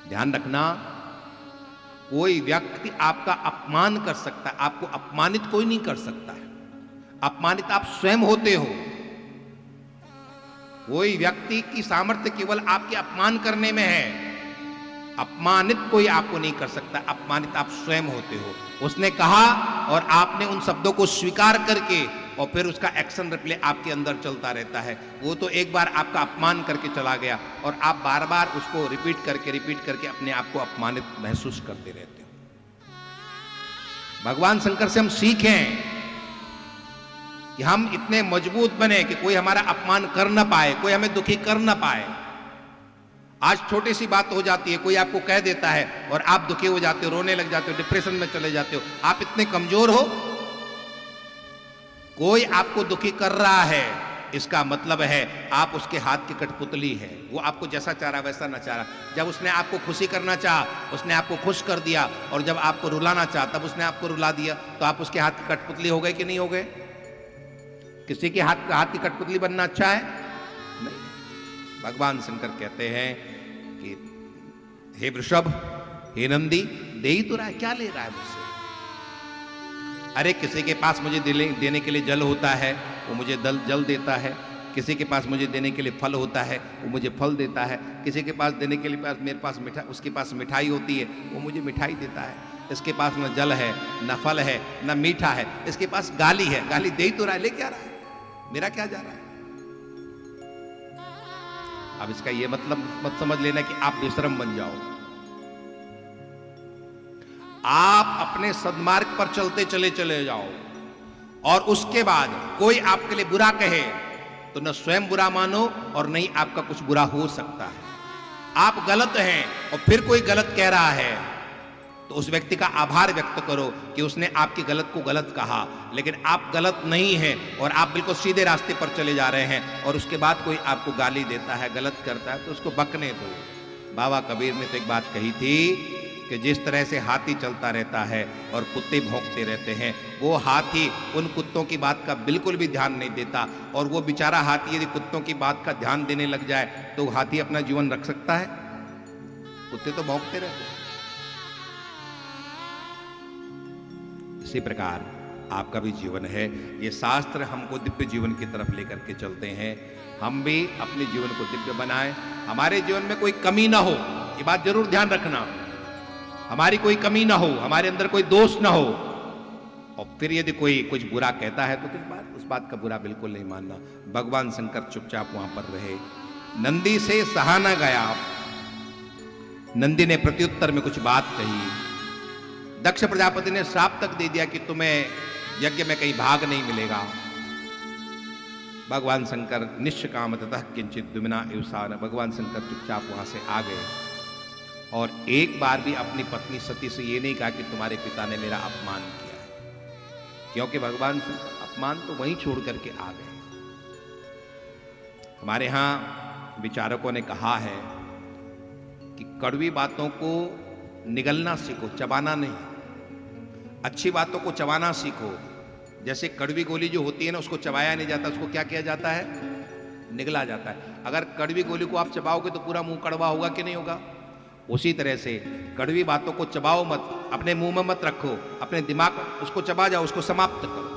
ध्यान रखना, कोई व्यक्ति आपका अपमान कर सकता है, आपको अपमानित कोई नहीं कर सकता है। अपमानित आप स्वयं होते हो। कोई व्यक्ति की सामर्थ्य केवल आपके अपमान करने में है। अपमानित कोई आपको नहीं कर सकता, अपमानित आप स्वयं होते हो। उसने कहा और आपने उन शब्दों को स्वीकार करके और फिर उसका एक्शन रिप्ले आपके अंदर चलता रहता है। वो तो एक बार आपका अपमान करके चला गया और आप बार बार उसको रिपीट करके अपने आप को अपमानित महसूस करते रहते हो। भगवान शंकर से हम सीखें कि हम इतने मजबूत बने कि कोई हमारा अपमान कर ना पाए, कोई हमें दुखी कर ना पाए। आज छोटी सी बात हो जाती है, कोई आपको कह देता है और आप दुखी हो जाते हो, रोने लग जाते हो, डिप्रेशन में चले जाते हो। आप इतने कमजोर हो। कोई आपको दुखी कर रहा है, इसका मतलब है आप उसके हाथ की कठपुतली है। वो आपको जैसा चाह रहा वैसा ना चाह रहा। जब उसने आपको खुशी करना चाहा, उसने आपको खुश कर दिया, और जब आपको रुलाना चाहा तब उसने आपको रुला दिया। तो आप उसके हाथ की कठपुतली हो गए कि नहीं हो गए? किसी के हाथ की कठपुतली बनना अच्छा है? नहीं। भगवान शंकर कहते हैं कि हे वृषभ, हे नंदी, दे ही तो रहा है, क्या ले रहा है मुझसे? अरे किसी के पास मुझे देने के लिए जल होता है, वो मुझे जल देता है। किसी के पास मुझे देने के लिए फल होता है, वो मुझे फल देता है। किसी के पास देने के लिए मेरे पास उसके पास मिठाई होती है, वो मुझे मिठाई देता है। इसके पास न जल है, न फल है, न मीठा है, इसके पास गाली है। गाली दे ही तो रहा है, ले क्या रहा है? मेरा क्या जा रहा है? अब इसका ये मतलब मत समझ लेना कि आप बेशरम बन जाओ। आप अपने सद्मार्ग पर चलते चले जाओ, और उसके बाद कोई आपके लिए बुरा कहे तो न स्वयं बुरा मानो और नहीं आपका कुछ बुरा हो सकता है। आप गलत हैं और फिर कोई गलत कह रहा है तो उस व्यक्ति का आभार व्यक्त करो कि उसने आपकी गलत को गलत कहा, लेकिन आप गलत नहीं हैं और आप बिल्कुल सीधे रास्ते पर चले जा रहे हैं। और उसके बाद कोई आपको गाली देता है, गलत करता है, तो उसको बकने दो। बाबा कबीर ने तो एक बात कही थी कि जिस तरह से हाथी चलता रहता है और कुत्ते भौंकते रहते हैं, वो हाथी उन कुत्तों की बात का बिल्कुल भी ध्यान नहीं देता। और वो बेचारा हाथी यदि कुत्तों की बात का ध्यान देने लग जाए तो हाथी अपना जीवन रख सकता है? कुत्ते तो भौंकते रहते हैं। इसी प्रकार आपका भी जीवन है। ये शास्त्र हमको दिव्य जीवन की तरफ लेकर के चलते हैं। हम भी अपने जीवन को दिव्य बनाएं, हमारे जीवन में कोई कमी ना हो। ये बात जरूर ध्यान रखना, हमारी कोई कमी ना हो, हमारे अंदर कोई दोष ना हो। और फिर यदि कोई कुछ बुरा कहता है तो उस बात का बुरा बिल्कुल नहीं मानना। भगवान शंकर चुपचाप वहां पर रहे। नंदी से सहा ना गया। नंदी ने प्रत्युत्तर में कुछ बात कही। दक्ष प्रजापति ने श्राप तक दे दिया कि तुम्हें यज्ञ में कहीं भाग नहीं मिलेगा। भगवान शंकर निष्काम ततः किंचित द्विमना एवसान। भगवान शंकर चुपचाप वहां से आ गए और एक बार भी अपनी पत्नी सती से ये नहीं कहा कि तुम्हारे पिता ने मेरा अपमान किया है, क्योंकि भगवान शंकर अपमान तो वहीं छोड़ करके आ गए। हमारे यहां विचारकों ने कहा है कि कड़वी बातों को निगलना सीखो, चबाना नहीं। अच्छी बातों को चबाना सीखो। जैसे कड़वी गोली जो होती है ना, उसको चबाया नहीं जाता, उसको क्या किया जाता है? निगला जाता है। अगर कड़वी गोली को आप चबाओगे तो पूरा मुंह कड़वा होगा कि नहीं होगा? उसी तरह से कड़वी बातों को चबाओ मत, अपने मुंह में मत रखो, अपने दिमाग उसको चबा जाओ, उसको समाप्त करो।